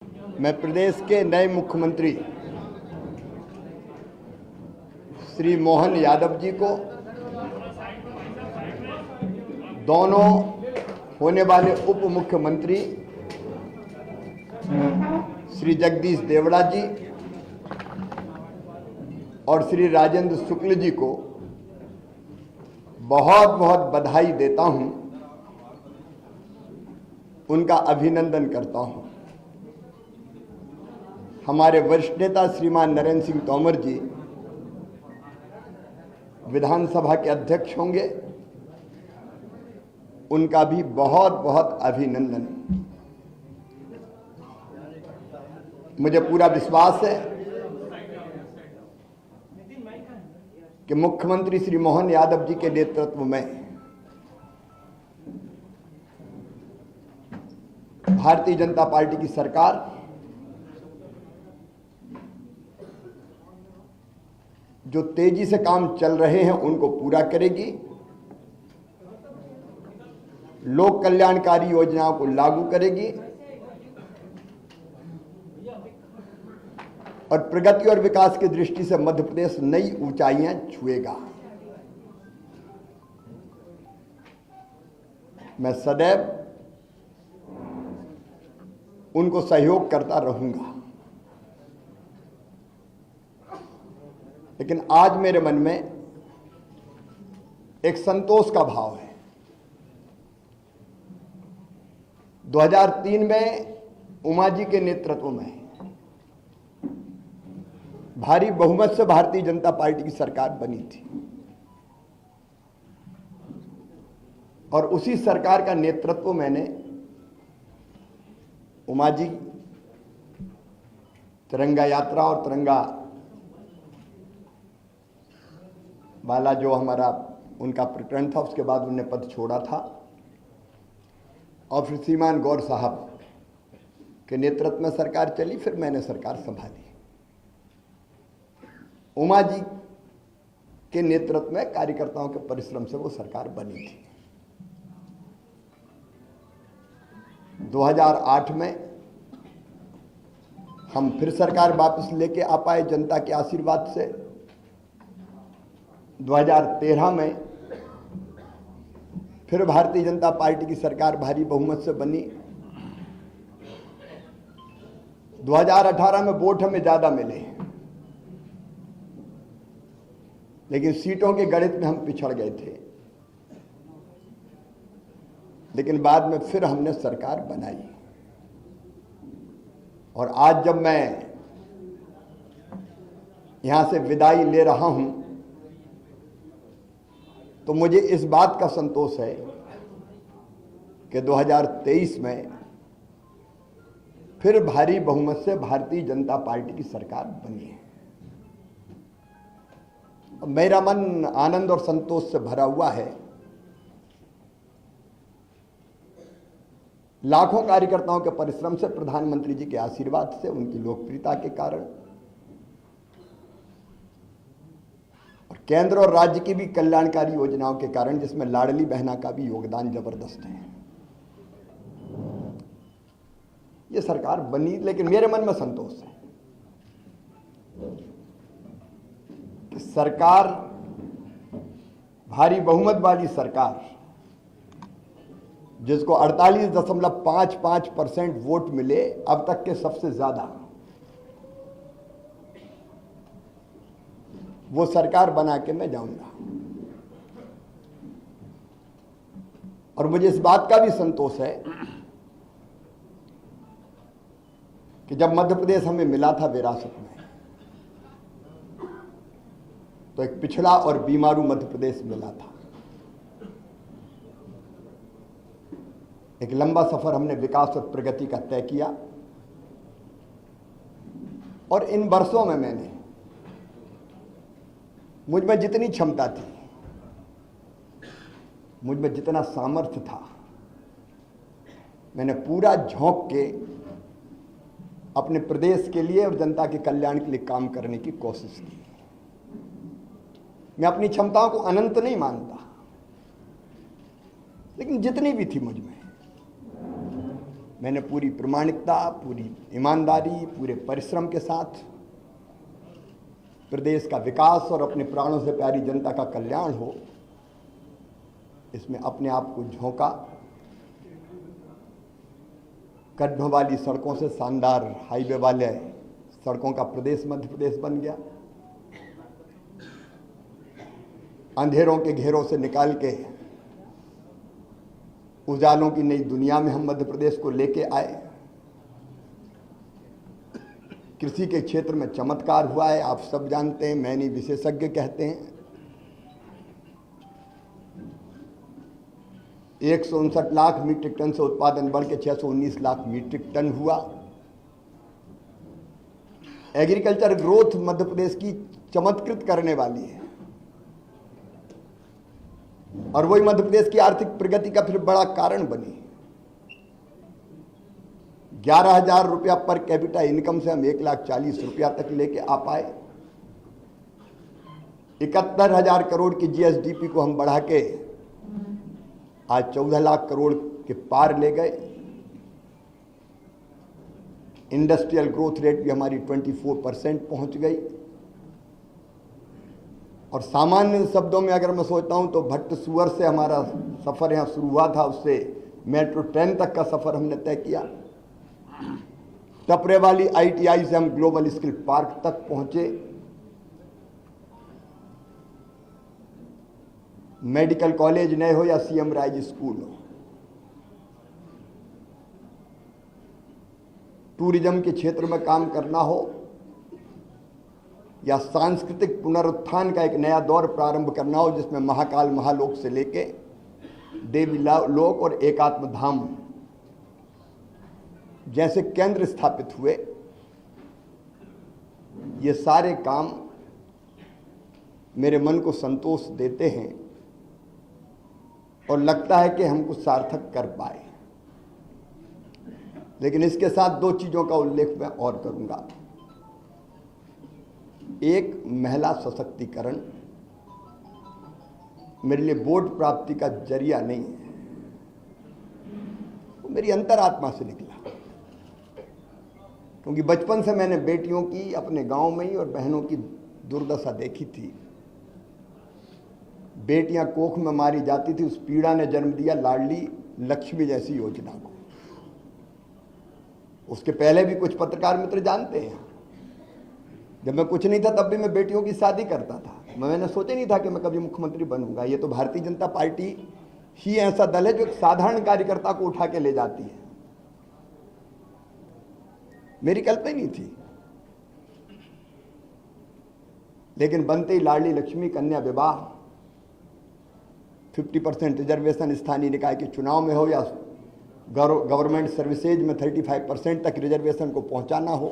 मैं प्रदेश के नए मुख्यमंत्री श्री मोहन यादव जी को दोनों होने वाले उप मुख्यमंत्री श्री जगदीश देवड़ा जी और श्री राजेंद्र शुक्ल जी को बहुत बहुत बधाई देता हूं, उनका अभिनंदन करता हूं। हमारे वरिष्ठ नेता श्रीमान नरेंद्र सिंह तोमर जी विधानसभा के अध्यक्ष होंगे, उनका भी बहुत बहुत अभिनंदन। मुझे पूरा विश्वास है कि मुख्यमंत्री श्री मोहन यादव जी के नेतृत्व में भारतीय जनता पार्टी की सरकार जो तेजी से काम चल रहे हैं उनको पूरा करेगी, लोक कल्याणकारी योजनाओं को लागू करेगी और प्रगति और विकास की दृष्टि से मध्य प्रदेश नई ऊंचाइयां छुएगा। मैं सदैव उनको सहयोग करता रहूंगा, लेकिन आज मेरे मन में एक संतोष का भाव है। 2003 में उमा जी के नेतृत्व में भारी बहुमत से भारतीय जनता पार्टी की सरकार बनी थी और उसी सरकार का नेतृत्व मैंने उमा जी तिरंगा यात्रा और तिरंगा वाला जो हमारा उनका प्रकरण था, उसके बाद उन्होंने पद छोड़ा था और फिर श्रीमान गौर साहब के नेतृत्व में सरकार चली, फिर मैंने सरकार संभाली। उमा जी के नेतृत्व में कार्यकर्ताओं के परिश्रम से वो सरकार बनी थी। 2008 में हम फिर सरकार वापस लेके आ पाए जनता के आशीर्वाद से। 2013 में फिर भारतीय जनता पार्टी की सरकार भारी बहुमत से बनी। 2018 में वोट हमें ज्यादा मिले, लेकिन सीटों के गणित में हम पिछड़ गए थे, लेकिन बाद में फिर हमने सरकार बनाई। और आज जब मैं यहां से विदाई ले रहा हूं तो मुझे इस बात का संतोष है कि 2023 में फिर भारी बहुमत से भारतीय जनता पार्टी की सरकार बनी है। मेरा मन आनंद और संतोष से भरा हुआ है। लाखों कार्यकर्ताओं के परिश्रम से, प्रधानमंत्री जी के आशीर्वाद से, उनकी लोकप्रियता के कारण और केंद्र और राज्य की भी कल्याणकारी योजनाओं के कारण, जिसमें लाडली बहना का भी योगदान जबरदस्त है, ये सरकार बनी। लेकिन मेरे मन में संतोष है कि सरकार, भारी बहुमत वाली सरकार, जिसको 48.55% वोट मिले, अब तक के सबसे ज्यादा, वो सरकार बना के मैं जाऊंगा। और मुझे इस बात का भी संतोष है कि जब मध्य प्रदेश हमें मिला था विरासत में, तो एक पिछड़ा और बीमारू मध्य प्रदेश मिला था। एक लंबा सफर हमने विकास और प्रगति का तय किया और इन वर्षों में मैंने, मुझ में जितनी क्षमता थी, मुझ में जितना सामर्थ्य था, मैंने पूरा झोंक के अपने प्रदेश के लिए और जनता के कल्याण के लिए काम करने की कोशिश की। मैं अपनी क्षमताओं को अनंत नहीं मानता, लेकिन जितनी भी थी मुझ में, मैंने पूरी प्रामाणिकता, पूरी ईमानदारी, पूरे परिश्रम के साथ प्रदेश का विकास और अपने प्राणों से प्यारी जनता का कल्याण हो, इसमें अपने आप को झोंका। गड्ढों वाली सड़कों से शानदार हाईवे वाले सड़कों का प्रदेश मध्य प्रदेश बन गया। अंधेरों के घेरों से निकाल के उजालों की नई दुनिया में हम मध्य प्रदेश को लेके आए। कृषि के क्षेत्र में चमत्कार हुआ है, आप सब जानते हैं, मैं नहीं विशेषज्ञ कहते हैं। 159 लाख मीट्रिक टन से उत्पादन बढ़ के 619 लाख मीट्रिक टन हुआ। एग्रीकल्चर ग्रोथ मध्य प्रदेश की चमत्कृत करने वाली है और वही मध्य प्रदेश की आर्थिक प्रगति का फिर बड़ा कारण बनी। 11,000 रुपया पर कैपिटा इनकम से हम 1,40,000 रुपया तक लेके आ पाए। 71,000 करोड़ की जीएसडीपी को हम बढ़ा के आज 14 लाख करोड़ के पार ले गए। इंडस्ट्रियल ग्रोथ रेट भी हमारी 24% पहुंच गई। और सामान्य शब्दों में अगर मैं सोचता हूं तो भट्ट सुअर से हमारा सफर यहां शुरू हुआ था, उससे मेट्रो ट्रेन तक का सफर हमने तय किया। टपरे वाली आईटीआई से हम ग्लोबल स्किल पार्क तक पहुंचे। मेडिकल कॉलेज नए हो या सीएम राइज स्कूल हो, टूरिज्म के क्षेत्र में काम करना हो या सांस्कृतिक पुनरुत्थान का एक नया दौर प्रारंभ करना हो, जिसमें महाकाल महालोक से लेके देवी लोक और एकात्म धाम जैसे केंद्र स्थापित हुए, ये सारे काम मेरे मन को संतोष देते हैं और लगता है कि हम कुछ सार्थक कर पाए। लेकिन इसके साथ दो चीजों का उल्लेख मैं और करूंगा। एक, महिला सशक्तिकरण मेरे लिए वोट प्राप्ति का जरिया नहीं है, वो मेरी अंतरात्मा से निकला। क्योंकि बचपन से मैंने बेटियों की अपने गांव में ही और बहनों की दुर्दशा देखी थी। बेटियां कोख में मारी जाती थी, उस पीड़ा ने जन्म दिया लाडली लक्ष्मी जैसी योजना को। उसके पहले भी कुछ पत्रकार मित्र जानते हैं, जब मैं कुछ नहीं था तब भी मैं बेटियों की शादी करता था। मैंने सोचा नहीं था कि मैं कभी मुख्यमंत्री बनूंगा। ये तो भारतीय जनता पार्टी ही ऐसा दल है जो एक साधारण कार्यकर्ता को उठा के ले जाती है। मेरी कल्पना नहीं थी, लेकिन बनते ही लाडली लक्ष्मी, कन्या विवाह, 50% रिजर्वेशन स्थानीय निकाय के चुनाव में हो या गवर्नमेंट सर्विसेज में 35% तक रिजर्वेशन को पहुंचाना हो,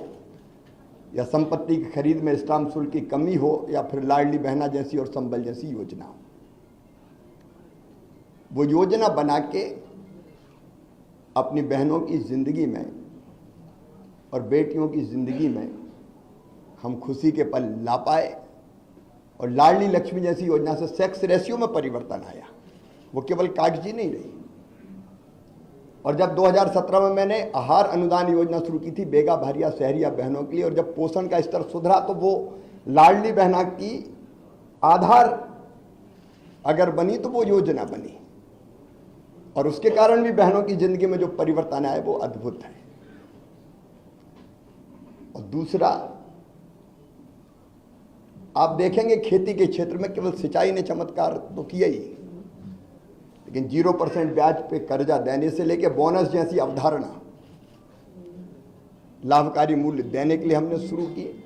या संपत्ति की खरीद में स्टाम्प शुल्क की कमी हो, या फिर लाडली बहना जैसी और संबल जैसी योजना हो। वो योजना बना के अपनी बहनों की जिंदगी में और बेटियों की जिंदगी में हम खुशी के पल ला पाए। और लाडली लक्ष्मी जैसी योजना से सेक्स रेशियो में परिवर्तन आया, वो केवल कागजी नहीं रही। और जब 2017 में मैंने आहार अनुदान योजना शुरू की थी बेगा भारिया शहरिया बहनों के लिए, और जब पोषण का स्तर सुधरा तो वो लाडली बहना की आधार अगर बनी तो वो योजना बनी, और उसके कारण भी बहनों की जिंदगी में जो परिवर्तन आया वो अद्भुत है। और दूसरा, आप देखेंगे खेती के क्षेत्र में केवल सिंचाई ने चमत्कार तो किया ही, लेकिन 0% ब्याज पे कर्जा देने से लेकर बोनस जैसी अवधारणा लाभकारी मूल्य देने के लिए हमने शुरू किए।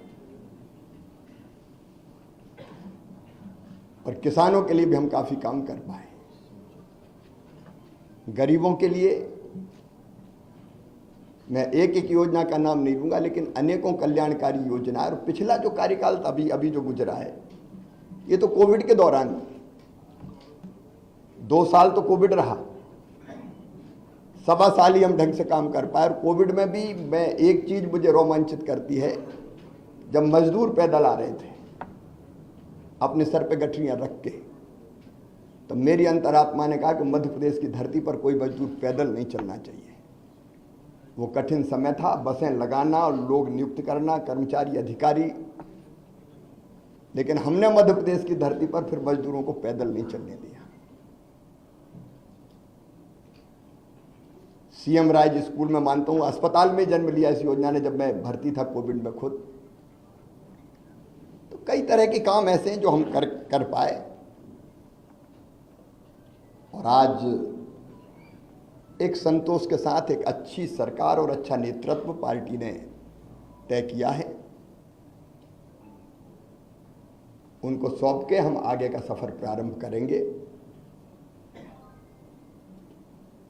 और किसानों के लिए भी हम काफी काम कर पाए। गरीबों के लिए मैं एक एक योजना का नाम नहीं लूंगा, लेकिन अनेकों कल्याणकारी योजना। और पिछला जो कार्यकाल अभी जो गुजरा है, ये तो कोविड के दौरान 2 साल तो कोविड रहा, 1.25 साल ही हम ढंग से काम कर पाए। और कोविड में भी मैं एक चीज मुझे रोमांचित करती है, जब मजदूर पैदल आ रहे थे अपने सर पे गठरियां रख के, तो मेरी अंतरात्मा ने कहा कि मध्य प्रदेश की धरती पर कोई मजदूर पैदल नहीं चलना चाहिए। वो कठिन समय था, बसें लगाना और लोग नियुक्त करना, कर्मचारी अधिकारी, लेकिन हमने मध्य प्रदेश की धरती पर फिर मजदूरों को पैदल नहीं चलने दिया। सीएम राइज स्कूल में मानता हूं अस्पताल में जन्म लिया इस योजना ने, जब मैं भर्ती था कोविड में खुद। तो कई तरह के काम ऐसे हैं जो हम कर पाए, और आज एक संतोष के साथ एक अच्छी सरकार और अच्छा नेतृत्व पार्टी ने तय किया है। उनको सौंप के हम आगे का सफर प्रारंभ करेंगे।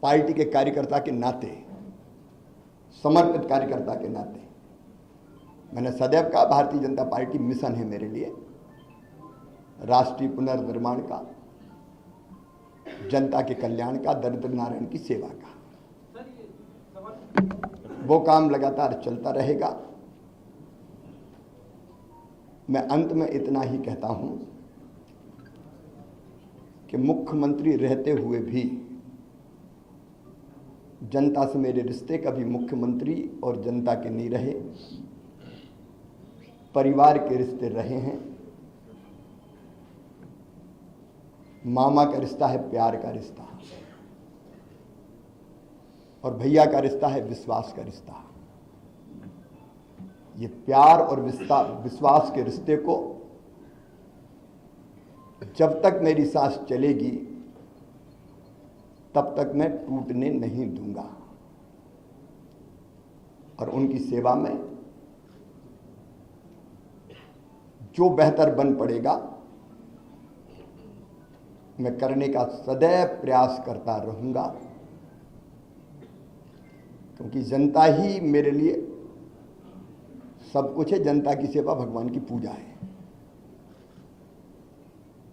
पार्टी के कार्यकर्ता के नाते, समर्पित कार्यकर्ता के नाते, मैंने सदैव कहा भारतीय जनता पार्टी मिशन है मेरे लिए, राष्ट्रीय पुनर्निर्माण का, जनता के कल्याण का, दरिद्र नारायण की सेवा का। वो काम लगातार चलता रहेगा। मैं अंत में इतना ही कहता हूं कि मुख्यमंत्री रहते हुए भी जनता से मेरे रिश्ते कभी मुख्यमंत्री और जनता के नहीं रहे, परिवार के रिश्ते रहे हैं। मामा का रिश्ता है प्यार का रिश्ता, और भैया का रिश्ता है विश्वास का रिश्ता। ये प्यार और विश्वास के रिश्ते को जब तक मेरी सांस चलेगी तब तक मैं टूटने नहीं दूंगा, और उनकी सेवा में जो बेहतर बन पड़ेगा मैं करने का सदैव प्रयास करता रहूंगा, क्योंकि जनता ही मेरे लिए सब कुछ है। जनता की सेवा भगवान की पूजा है,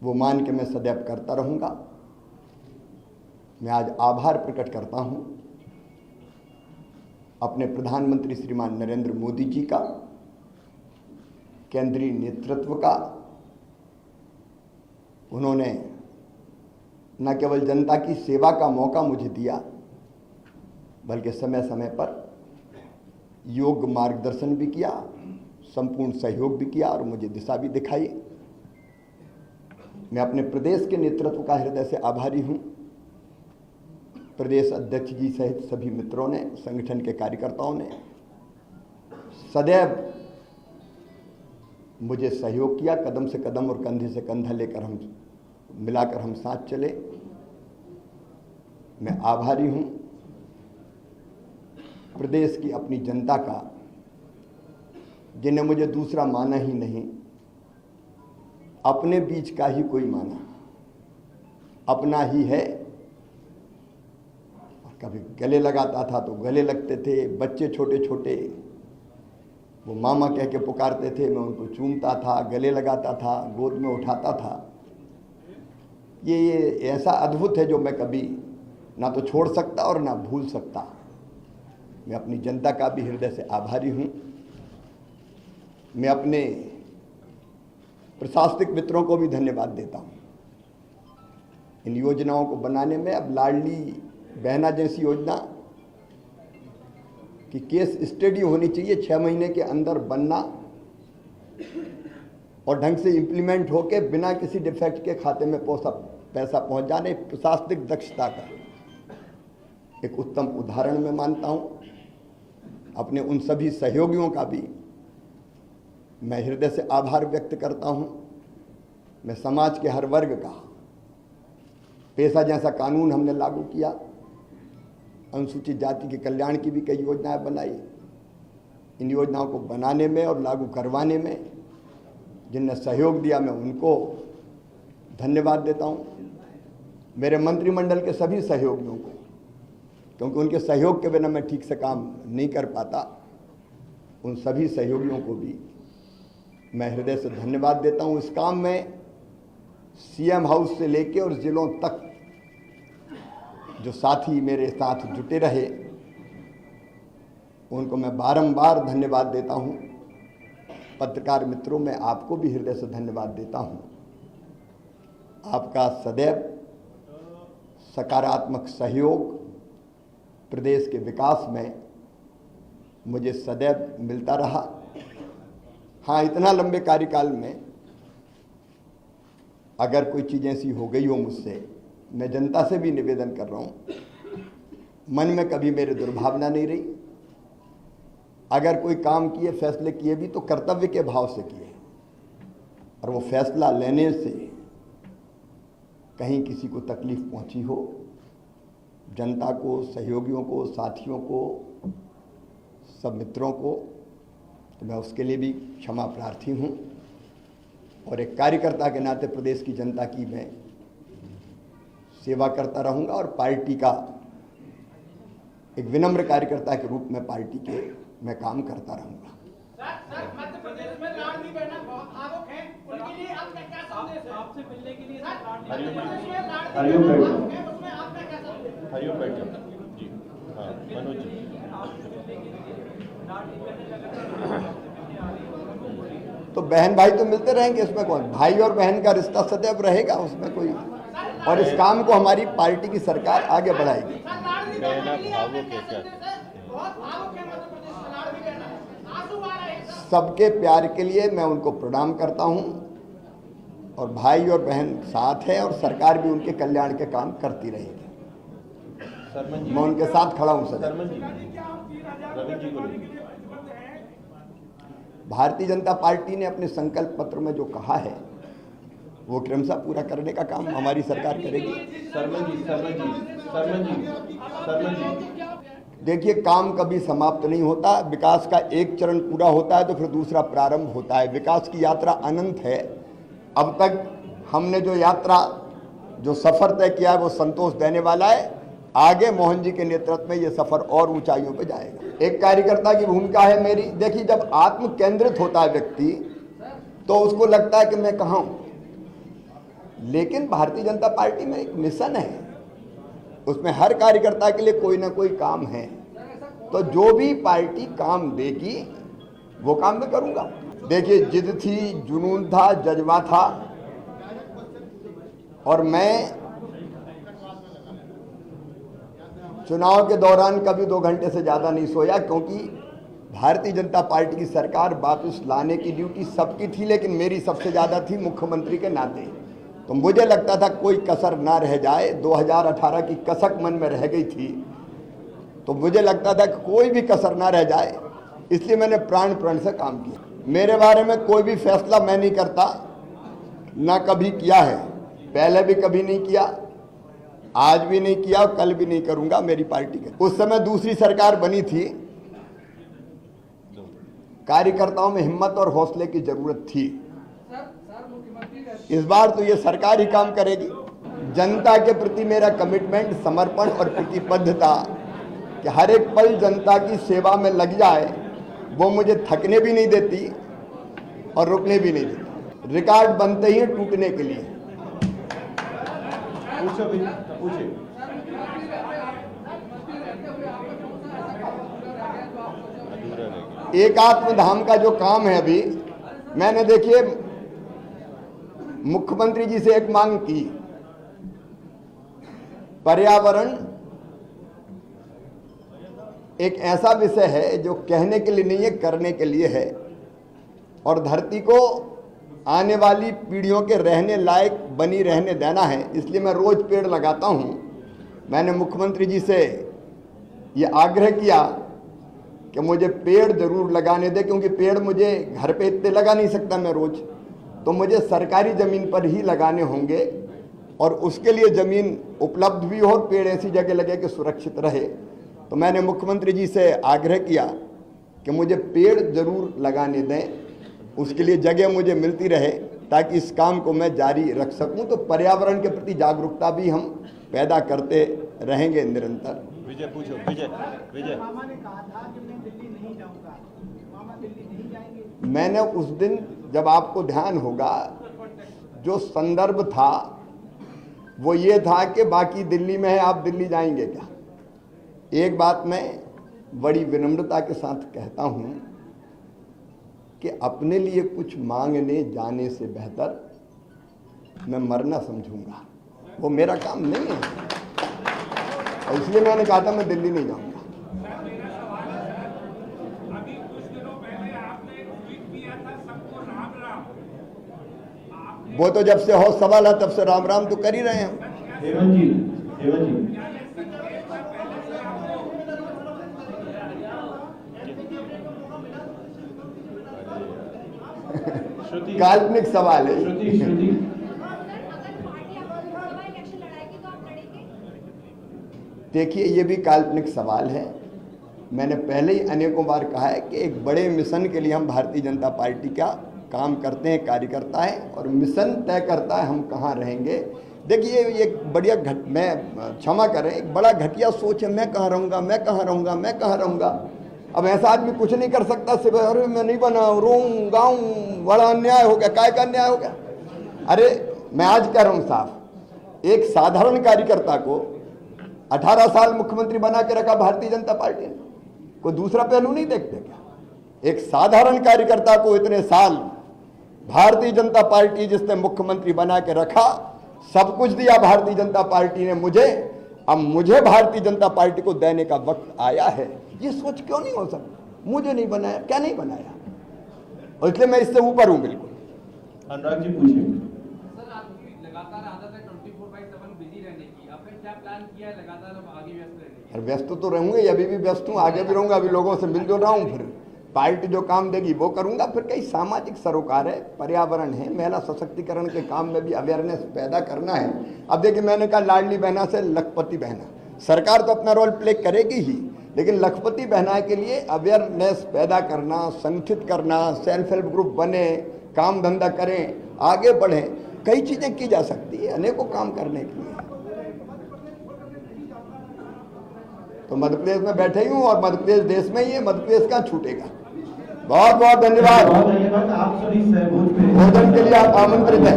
वो मान के मैं सदैव करता रहूंगा। मैं आज आभार प्रकट करता हूं अपने प्रधानमंत्री श्रीमान नरेंद्र मोदी जी का, केंद्रीय नेतृत्व का। उन्होंने न केवल जनता की सेवा का मौका मुझे दिया, बल्कि समय समय पर योग्य मार्गदर्शन भी किया, संपूर्ण सहयोग भी किया और मुझे दिशा भी दिखाई। मैं अपने प्रदेश के नेतृत्व का हृदय से आभारी हूं। प्रदेश अध्यक्ष जी सहित सभी मित्रों ने, संगठन के कार्यकर्ताओं ने सदैव मुझे सहयोग किया, कदम से कदम और कंधे से कंधा लेकर हम मिलाकर हम साथ चले। मैं आभारी हूं प्रदेश की अपनी जनता का, जिन्हें मुझे दूसरा माना ही नहीं, अपने बीच का ही कोई माना, अपना ही है। कभी गले लगाता था तो गले लगते थे, बच्चे छोटे छोटे वो मामा कह के पुकारते थे, मैं उनको चूमता था, गले लगाता था, गोद में उठाता था। ये ऐसा अद्भुत है जो मैं कभी ना तो छोड़ सकता और ना भूल सकता। मैं अपनी जनता का भी हृदय से आभारी हूँ। मैं अपने प्रशासनिक मित्रों को भी धन्यवाद देता हूँ इन योजनाओं को बनाने में। अब लाडली बहना जैसी योजना की केस स्टडी होनी चाहिए, 6 महीने के अंदर बनना और ढंग से इम्प्लीमेंट होके बिना किसी डिफेक्ट के खाते में पैसा पहुंच जाने, प्रशासनिक दक्षता का एक उत्तम उदाहरण मैं मानता हूं। अपने उन सभी सहयोगियों का भी मैं हृदय से आभार व्यक्त करता हूं। मैं समाज के हर वर्ग का, पेशा जैसा कानून हमने लागू किया, अनुसूचित जाति के कल्याण की भी कई योजनाएं बनाई। इन योजनाओं को बनाने में और लागू करवाने में जिनने सहयोग दिया, मैं उनको धन्यवाद देता हूं। मेरे मंत्रिमंडल के सभी सहयोगियों को, क्योंकि उनके सहयोग के बिना मैं ठीक से काम नहीं कर पाता, उन सभी सहयोगियों को भी मैं हृदय से धन्यवाद देता हूं। इस काम में सीएम हाउस से लेके और जिलों तक जो साथी मेरे साथ जुटे रहे, उनको मैं बारंबार धन्यवाद देता हूं। पत्रकार मित्रों, मैं आपको भी हृदय से धन्यवाद देता हूं। आपका सदैव सकारात्मक सहयोग प्रदेश के विकास में मुझे सदैव मिलता रहा। हाँ, इतना लंबे कार्यकाल में अगर कोई चीज़ ऐसी हो गई हो मुझसे, मैं जनता से भी निवेदन कर रहा हूँ, मन में कभी मेरे दुर्भावना नहीं रही। अगर कोई काम किए, फैसले किए भी तो कर्तव्य के भाव से किए, और वो फैसला लेने से कहीं किसी को तकलीफ पहुंची हो, जनता को, सहयोगियों को, साथियों को, सब मित्रों को, तो मैं उसके लिए भी क्षमा प्रार्थी हूँ। और एक कार्यकर्ता के नाते प्रदेश की जनता की मैं सेवा करता रहूँगा और पार्टी का एक विनम्र कार्यकर्ता के रूप में पार्टी के मैं काम करता रहूँगा। सर, मध्य प्रदेश में लाडली बहना बहुत आरोप है, उनके लिए आपका क्या संदेश है? आपसे मिलने के लिए मध्य प्रदेश में लाडली बहना है, उसमें आपका क्या संदेश है? हरिओम बैठो जी। हाँ, मनोज जी। तो बहन भाई तो मिलते रहेंगे, इसमें कौन, भाई और बहन का रिश्ता सदैव रहेगा, उसमें कोई, और इस काम को हमारी पार्टी की सरकार आगे बढ़ाएगी। सबके प्यार के लिए मैं उनको प्रणाम करता हूं, और भाई और बहन साथ है, और सरकार भी उनके कल्याण के काम करती रहेगी। मैं उनके साथ खड़ा हूं सर। भारतीय जनता पार्टी ने अपने संकल्प पत्र में जो कहा है वो क्रमशः पूरा करने का काम हमारी सरकार करेगी। देखिए, काम कभी समाप्त नहीं होता। विकास का एक चरण पूरा होता है तो फिर दूसरा प्रारंभ होता है। विकास की यात्रा अनंत है। अब तक हमने जो यात्रा, जो सफर तय किया है वो संतोष देने वाला है। आगे मोहन जी के नेतृत्व में ये सफर और ऊंचाइयों पर जाएगा। एक कार्यकर्ता की भूमिका है मेरी। देखिए, जब आत्म केंद्रित होता है व्यक्ति तो उसको लगता है कि मैं कहाँ हूं, लेकिन भारतीय जनता पार्टी में एक मिशन है, उसमें हर कार्यकर्ता के लिए कोई ना कोई काम है। तो जो भी पार्टी काम देगी वो काम मैं करूंगा। देखिए, जिद थी, जुनून था, जज्बा था, और मैं चुनाव के दौरान कभी 2 घंटे से ज़्यादा नहीं सोया, क्योंकि भारतीय जनता पार्टी की सरकार वापस लाने की ड्यूटी सबकी थी, लेकिन मेरी सबसे ज़्यादा थी मुख्यमंत्री के नाते। तो मुझे लगता था कोई कसर ना रह जाए। 2018 की कसक मन में रह गई थी, तो मुझे लगता था कि कोई भी कसर ना रह जाए, इसलिए मैंने प्राण से काम किया। मेरे बारे में कोई भी फैसला मैं नहीं करता, ना कभी किया है, पहले भी कभी नहीं किया, आज भी नहीं किया और कल भी नहीं करूंगा। मेरी पार्टी के उस समय दूसरी सरकार बनी थी, कार्यकर्ताओं में हिम्मत और हौसले की जरूरत थी। इस बार तो ये सरकार ही काम करेगी। जनता के प्रति मेरा कमिटमेंट, समर्पण और प्रतिबद्धता कि हर एक पल जनता की सेवा में लग जाए, वो मुझे थकने भी नहीं देती और रुकने भी नहीं देती। रिकॉर्ड बनते ही टूटने के लिए। एकात्म धाम का जो काम है, अभी मैंने देखिए मुख्यमंत्री जी से एक मांग की, पर्यावरण एक ऐसा विषय है जो कहने के लिए नहीं है, करने के लिए है, और धरती को आने वाली पीढ़ियों के रहने लायक बनी रहने देना है। इसलिए मैं रोज पेड़ लगाता हूं। मैंने मुख्यमंत्री जी से ये आग्रह किया कि मुझे पेड़ जरूर लगाने दे, क्योंकि पेड़ मुझे घर पे इतने लगा नहीं सकता मैं रोज, तो मुझे सरकारी ज़मीन पर ही लगाने होंगे, और उसके लिए ज़मीन उपलब्ध भी हो, पेड़ ऐसी जगह लगे कि सुरक्षित रहे। तो मैंने मुख्यमंत्री जी से आग्रह किया कि मुझे पेड़ ज़रूर लगाने दें, उसके लिए जगह मुझे मिलती रहे, ताकि इस काम को मैं जारी रख सकूं। तो पर्यावरण के प्रति जागरूकता भी हम पैदा करते रहेंगे निरंतर। विजय पूछो। विजय मामा ने कहा था कि मैं दिल्ली नहीं जाऊंगा, मामा दिल्ली नहीं जाएंगे। मैंने उस दिन, जब आपको ध्यान होगा, जो संदर्भ था वो ये था कि बाकी दिल्ली में है, आप दिल्ली जाएंगे क्या। एक बात मैं बड़ी विनम्रता के साथ कहता हूं कि अपने लिए कुछ मांगने जाने से बेहतर मैं मरना समझूंगा, वो मेरा काम नहीं है, और इसलिए मैंने कहा था मैं दिल्ली नहीं जाऊंगा। वो तो जब से हो सवाल है तब से राम राम तो कर ही रहे हैं हम। हेमंत जी, हेमंत जी, श्रुति काल्पनिक सवाल है। श्रुति, श्रुति, देखिए ये भी काल्पनिक सवाल है। मैंने पहले ही अनेकों बार कहा है कि एक बड़े मिशन के लिए हम भारतीय जनता पार्टी का काम करते हैं, कार्यकर्ता है, और मिशन तय करता है हम कहाँ रहेंगे। देखिए ये बढ़िया मैं क्षमा करें, एक बड़ा घटिया सोच है, मैं कहाँ रहूँगा, मैं कहाँ रहूँगा, मैं कहाँ रहूँगा। अब ऐसा आदमी कुछ नहीं कर सकता, सिर्फ अरे मैं नहीं बना, रोऊं गाऊं, बड़ा अन्याय हो गया। काय का अन्याय हो गया? अरे मैं आज कह रहा हूँ साफ, एक साधारण कार्यकर्ता को 18 साल मुख्यमंत्री बना के रखा भारतीय जनता पार्टी ने। कोई दूसरा पहलू नहीं देखते क्या? एक साधारण कार्यकर्ता को इतने साल भारतीय जनता पार्टी जिसने मुख्यमंत्री बना के रखा, सब कुछ दिया भारतीय जनता पार्टी ने मुझे, अब मुझे भारतीय जनता पार्टी को देने का वक्त आया है। ये सोच क्यों नहीं हो सकती? मुझे नहीं बनाया, क्या नहीं बनाया? और इसलिए मैं इससे ऊपर हूं बिल्कुल। अनुराग जी पूछिए। सर आपकी लगातार आदत है 24/7 बिजी रहने की, आपने क्या प्लान किया है लगातार अब आगे व्यस्त रहने की? और व्यस्त तो रहूंगा, अभी भी व्यस्त हूँ, आगे भी रहूंगा। अभी लोगों से मिल जो रहा हूँ, फिर पार्टी जो काम देगी वो करूंगा। फिर कई सामाजिक सरोकार है, पर्यावरण है, महिला सशक्तिकरण के काम में भी अवेयरनेस पैदा करना है। अब देखिए मैंने कहा लाडली बहना से लखपति बहना, सरकार तो अपना रोल प्ले करेगी ही, लेकिन लखपति बहना के लिए अवेयरनेस पैदा करना, संगठित करना, सेल्फ हेल्प ग्रुप बने, काम धंधा करें, आगे बढ़ें, कई चीजें की जा सकती है, अनेकों काम करने के लिए। तो मध्य प्रदेश में बैठे ही हूँ और मध्य प्रदेश देश में ही है, मध्य प्रदेश कहाँ छूटेगा। बहुत बहुत धन्यवाद। बहुत धन्यवाद। आप सभी सहभोज पे भोजन के लिए आप आमंत्रित हैं।